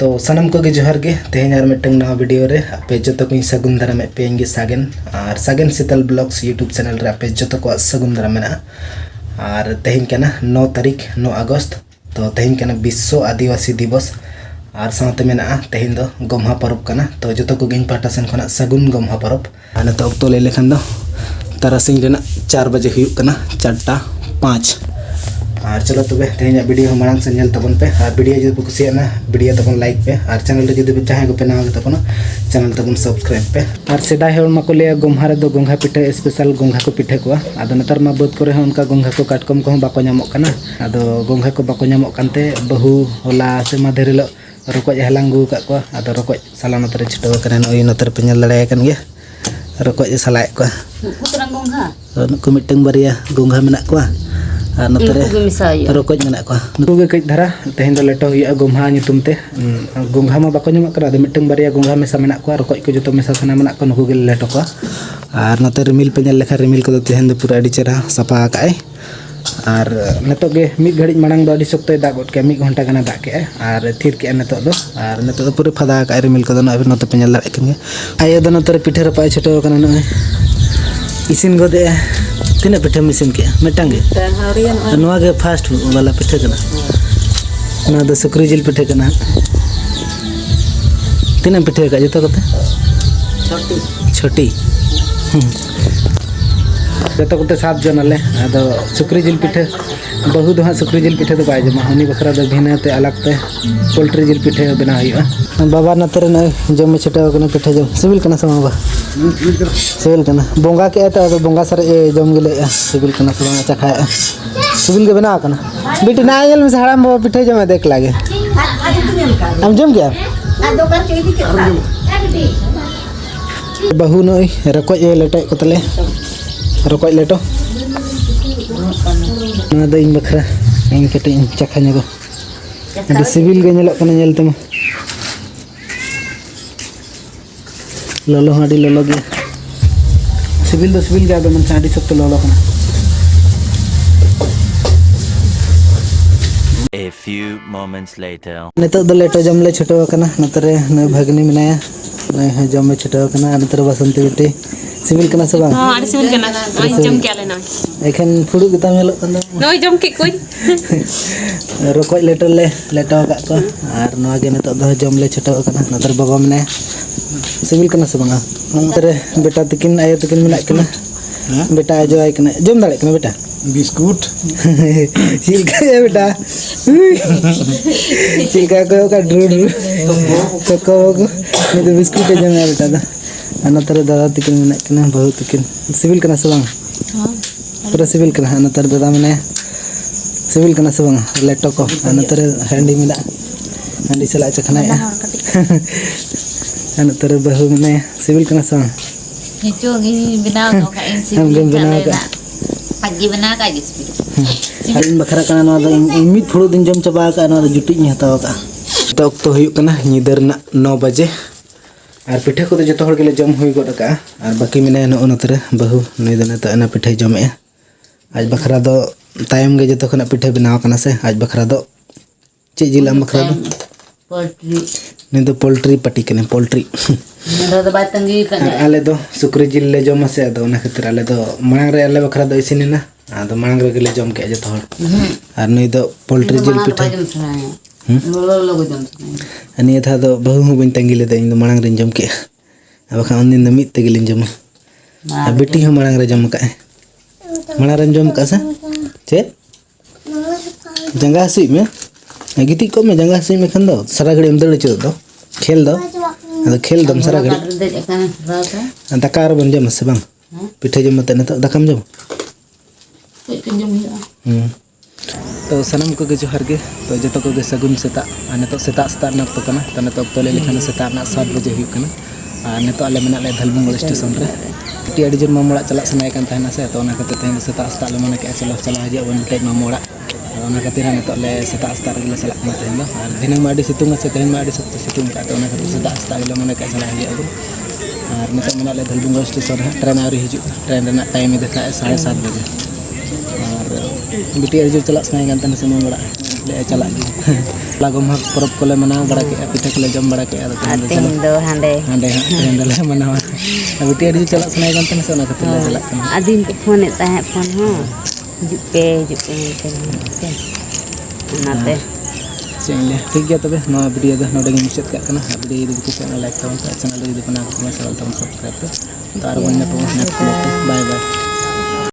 तो सनम को जोहार गे तेहन और मिटंग नवा वीडियो रे आपे जतो को सगुन दाराम पेंगे सागेन और सागेन शीतल ब्लॉग्स यूट्यूब चैनल रे आपे जतो को सगुन दाराम मेना और तेहन केना 9 तारीख 9 अगस्त तो तेहन केना विश्व आदिवासी दिवस और साथ मेना तेहन दो गोम्हा पर्व कना तो जतो को गिन पाटा सेन खना सगुन गोम्हा पर्व आना तो अक्तो ले लेखन दो तारासिंग रेना 4 बजे हुयुक कना 4:05 और चलो तब तेज वीडियो मांग से नल तबन पे और वीडियो जो पे कुसियाना वीडियो तबन लाइक पे और चैनल रे जो चाहे को पे नाम तबन चैनल तबन सब्सक्राइब पे और सेदाय हर मको ले गोम्हा रे दो गोंघा पिठे स्पेशल गोंघा को पिठे को आदो नतर मा बद करे उनका गोंघा को काटकम को बाको नामो कना आदो गोंघा को बाको नामो कानते बहु होला से माधेरिलो रको हलांग गु का को आदो रको साला नतर छिटो कना ओय नतर पे नल लड़ाय कन गे रको सलाय को पुतरा गोंघा नुको मिटंग बारिया गोंघा मेना को और नतरे रकोज मेना को नुको गे कई धारा तेहन दो लेटो हुआ गोम्हा नितुमते गोंघा मा बाको नामो करा मिटंग बारिया गोंघा मेसा मेना को रकोज को जतो मेसा सना मेना को नुको गे लेटो को और नते रिमिल पे नल लेखा रिमिल को तेहन दो पूरा अडी चेहरा सफा काए और नतो गे मिद घड़ी मांग दो अडी सख्त दाग गड के 1 घंटा गाना दाग के और थिर के नतो दो और नतो पूरा फदा काए रिमिल को अभी नतो पे नल के आयो दो नते पिठे रपाय छटो कना न इसिन गदे तीन पिठे मिसिन के मिटांगे नवा के फास्ट वाला पिठे कना ना दो सुक्री जिल पिठे कना तीन पिठे का जतो कते छोटी जतो कते 7 जन ले आदो सुक्री जिल पिठे बहु दो सुक्री जिल पिठे तो बाय जमा उनी बखरा दो भिना ते अलग ते पोल्ट्री जिल पिठे बना हुआ बाबा नतर न जम छटा कना पिठे जम सिविल कना समा बा सिविल कना बोंगा के तो बोंगा सर जम गेले सिविल कना समा अच्छा खाए सिविल के बना कना बेटी ना आयल में हराम पिठे जम देख लागे हम जम गया बहु नई रको लेटे को तले रको लेटो ना दो इन बखरा इन कटे चखा nego अभी सिविल के नेलो कना नेल तम लोलो हाडी लोलो गे सिविल के आदो मन चाडी सब तो लोलो कना A few moments later नेतो दो लेटो जमले छटो कना नतरे न भगनी मिनाया न जमले छटो कना नतरे बसंती बेटी सिविल कना सब हां आडी सिविल कना नई जम के आले ना एखन फुडु गता मेलो कना नई जम के कोई रको लेटो का को और नवा गे नेतो दो जमले छटो कना नतर बाबा मने सिविल कना सब बंगा नतरे बेटा तकिन आयो तकिन मिना कना बेटा आजो आय कना जम दाड़े कना बेटा बिस्कुट चिलका है बेटा चिलका का ड्रू को नहीं तो बिस्कुट जम बेटा दा अनतर दादा तकिन मिना कना बहु तकिन सिविल कना सब बंगा हां पूरा सिविल कना अनतर दादा मने सिविल कना सब बंगा लेटो को अनतर हंडी मिना हंडी चला चखना है अनतर बहु मने सिविल कना सब निचो गी बनाओ तो का इन सिविल का पग्गी बना का जिस इन बखरा कना ना मिद फुड़ो दिन जम चबा का ना जुटी नि हताव का तो अक्तो हुयु कना निदर ना 9 बजे और पिठे को जतो हर गेले जम हुई गड का और बाकी मिने न उनतरे बहु नई दना त ना पिठे जमे आज बखरा दो तायम गे जतो खना पिठे बनाव कना से आज बखरा दो चे जिला बखरा दो पोल्ट्री नहीं तो पोल्ट्री पटी कने पोल्ट्री नदा बात तंगी कने आले दो सुक्री जिल ले जम से दो ना खातिर आले दो मांग रे आले बखरा दो इसिन ना आदो मांग रे गेले जम के जतो और नहीं तो पोल्ट्री जिल पिठे लोलो को जम अनि था दो बहु हूं बन तंगी ले इन मांग रे जम के अब खा उन दिन मित ते गेलिन जम बेटी हम मांग रे जम का मांग रे जम का से चे जंगा सुई में गिटी को में जंगा सुई में खन दो सारा घड़ी अंदर चो दो खेल दो अद खेल दम सारा घड़ी दकार बन जम से बंग पिठे जम मत न तो दकम जम तो सनम को गे जोहार गे तो जतो को गे सगुन सेता नेतो सेता न तो कना तो नेतो तो ले लिखन सेता ना 7 बजे हुई कना नेतो आले मेना ले धलबुंग स्टेशन रे टी अडी जन मामोड़ा चला सनाय कान ताहना से तो ना कते तेन सेता ले मने के चला हजे बन के मामोड़ा ओना खातिर नेतो ले सेता रे चला कना तेन दो और दिन में अडी सितुंग से तेन में अडी सितुंग का तो ना खातिर सेता ले मने के चला हजे और नेतो मेना ले धलबुंग स्टेशन रे ट्रेन आरी हिजु ट्रेन ना टाइम देखा 7:30 बजे और बिटी अडी चला सनाय कान ताहना से मामोड़ा ले चला गे लागम हक परब कोले मनाव बड़ा के पिठा कोले जम बड़ा के आरो Ating do hande. हांडे हां ले मनाव बिटिया डी चला सनाय गन तने सोना खातिर ले चला Adin ko phone tahe phone ho. Jupe mungkin. Nate. Channel ठीक गया तबे नवा वीडियो दा नोडे मुचाद का कना वीडियो यदि कुछ लाइक तबन चैनल यदि कना सब्सक्राइब पे तो आर बन्ने पे नेक्स्ट बाय बाय